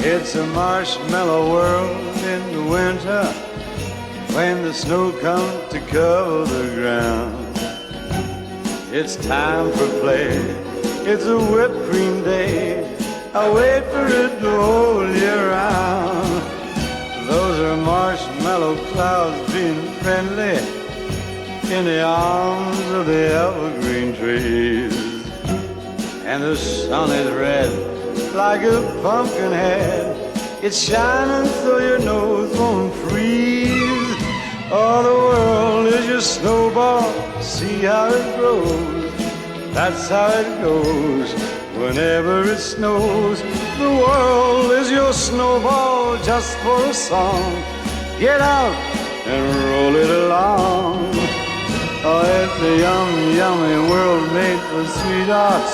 It's a marshmallow world in the winter when the snow comes to cover the ground. It's time for play, it's a whipped cream day. I wait for it the whole year round. Those are marshmallow clouds being friendly in the arms of the evergreen trees. And the sun is red like a pumpkin head. It's shining so your nose won't freeze. Oh, the world is your snowball, see how it grows. That's how it goes whenever it snows. The world is your snowball just for a song. Get out and roll it along. Oh, it's a yummy, yummy world made for sweethearts.